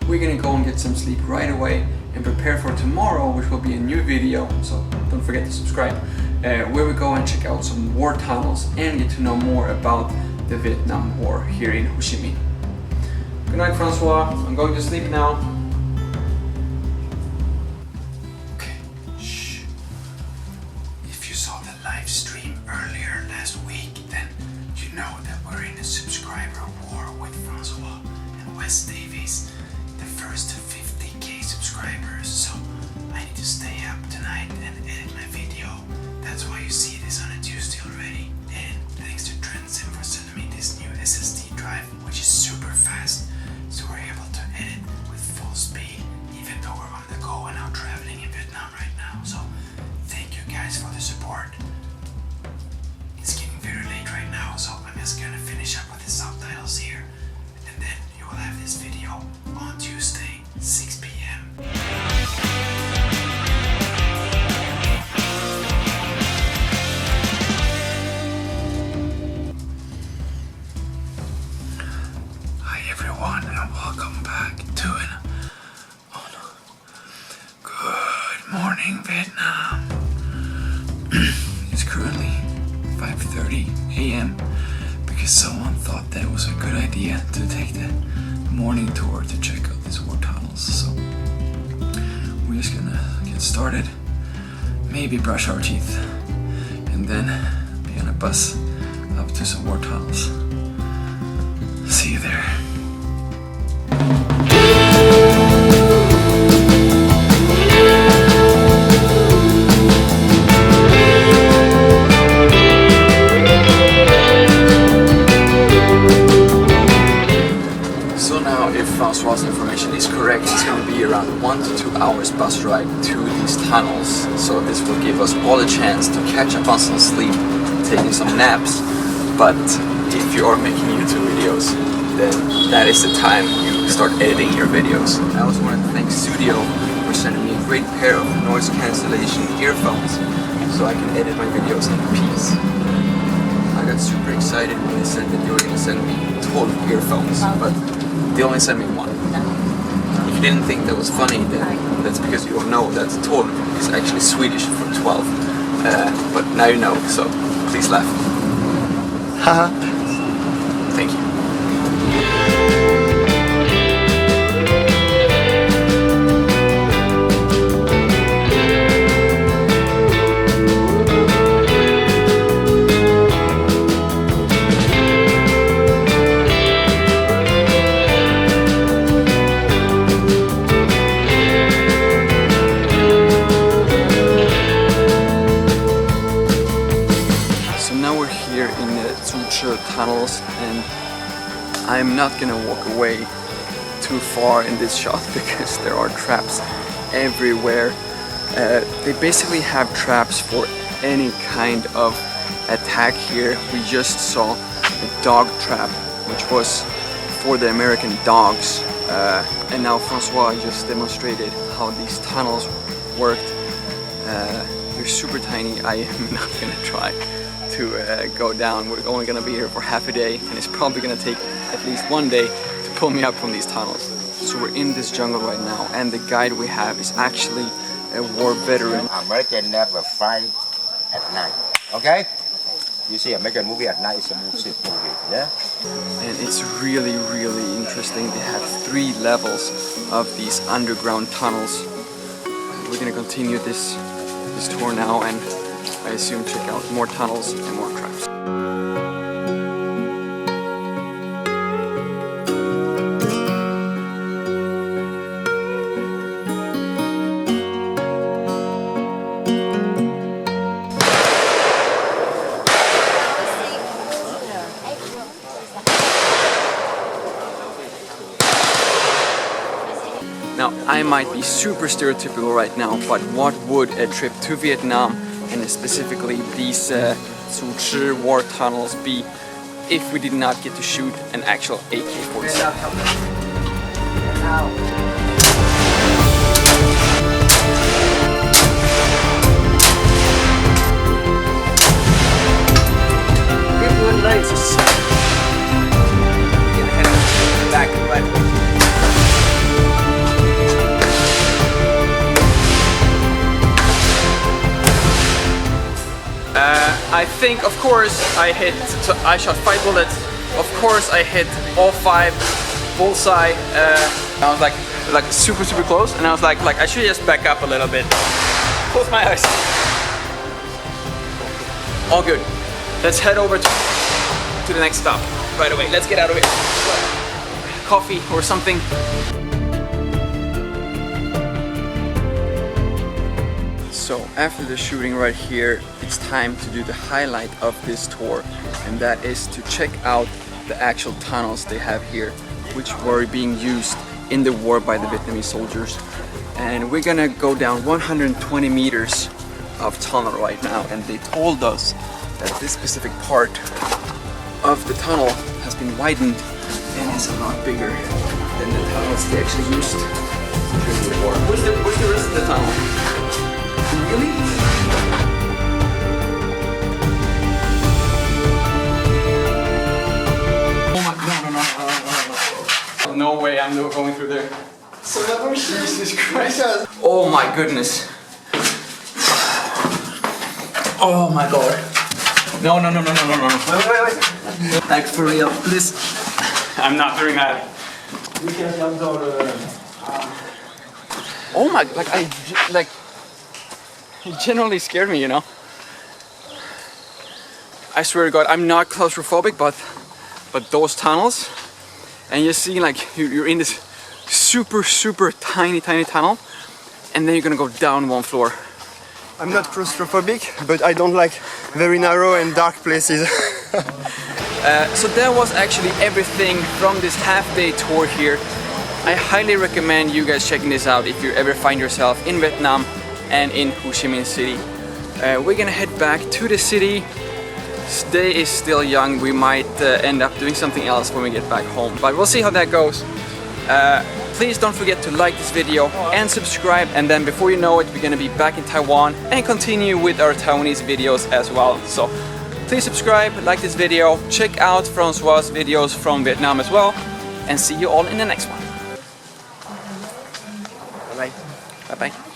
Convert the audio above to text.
We're gonna go and get some sleep right away and prepare for tomorrow, which will be a new video, so don't forget to subscribe, where we go and check out some war tunnels and get to know more about the Vietnam War here in Ho Chi Minh. Good night, Francois. I'm going to sleep now. Okay, shh. If you saw the live stream earlier last week, then you know that we're in a subscriber war with Francois and Wes Davies. The first 50k subscribers, so I need to stay up tonight and edit my video. That's why you see this on a Tuesday already. And thanks to Transcend for sending me this new SSD drive, which is super fast, so we're able to edit with full speed, even though we're on the go and out traveling in Vietnam right now. So thank you guys for the support. It's getting very late right now, so I'm just gonna finish up with the subtitles here, and then you will have this video on Tuesday, 6 p.m. Hi everyone, and welcome back to Good Morning Vietnam. It's currently 5:30 a.m. because someone thought that was a good idea to take the morning tour to check out these war tunnels. So we're just gonna get started, maybe brush our teeth, and then be on a bus up to some war tunnels. See you there. Francois' information is correct, it's going to be around 1 to 2 hours bus ride to these tunnels, so this will give us all a chance to catch up on some sleep, taking some naps. But if you are making YouTube videos, then that is the time you start editing your videos. I also want to thank SUDIO for sending me a great pair of noise cancellation earphones so I can edit my videos in peace. I got super excited when they said that they were going to send me 12 earphones, but they only sent me one. If you didn't think that was funny, then that's because you don't know that 12 is actually Swedish for 12. But now you know, so please laugh. Haha. Thank you. Tunnels, and I'm not gonna walk away too far in this shot because there are traps everywhere. They basically have traps for any kind of attack here. We just saw a dog trap, which was for the American dogs, and now Francois just demonstrated how these tunnels worked. They're super tiny. I am not gonna try to go down. We're only gonna be here for half a day, and it's probably gonna take at least one day to pull me up from these tunnels. So we're in this jungle right now, and the guide we have is actually a war veteran. American never fly at night, okay? You see American movie at night, it's a movie, yeah? And it's really, really interesting. They have 3 levels of these underground tunnels. We're gonna continue this tour now, and I assume check out more tunnels and more traps. Now, I might be super stereotypical right now, but what would a trip to Vietnam, and specifically these Tzu Chi war tunnels, be if we did not get to shoot an actual AK-47? Back right. I think, of course, I shot 5 bullets. Of course, I hit all 5 bullseye. I was like super close, and I was like I should just back up a little bit. Close my eyes. All good. Let's head over to the next stop right away. Let's get out of here. Coffee or something. So after the shooting right here, it's time to do the highlight of this tour, and that is to check out the actual tunnels they have here, which were being used in the war by the Vietnamese soldiers. And we're gonna go down 120 meters of tunnel right now, and they told us that this specific part of the tunnel has been widened and is a lot bigger than the tunnels they actually used during the war. Where's the rest of the tunnel? Really? Oh my, no way I'm going through there. Jesus Christ. Oh my goodness. Oh my god. No. Wait. Like for real, please. I'm not doing that. Oh my, it genuinely scared me, you know. I swear to God, I'm not claustrophobic, but those tunnels, and you see like you're in this super tiny tunnel, and then you're gonna go down 1 floor. I'm not claustrophobic, but I don't like very narrow and dark places. So that was actually everything from this half-day tour here. I highly recommend you guys checking this out if you ever find yourself in Vietnam and in Ho Chi Minh City. We're gonna head back to the city. Day is still young, we might end up doing something else when we get back home, but we'll see how that goes. Please don't forget to like this video and subscribe, and then before you know it, we're gonna be back in Taiwan and continue with our Taiwanese videos as well. So please subscribe, like this video, check out Francois' videos from Vietnam as well, and see you all in the next one. Bye bye. Bye bye.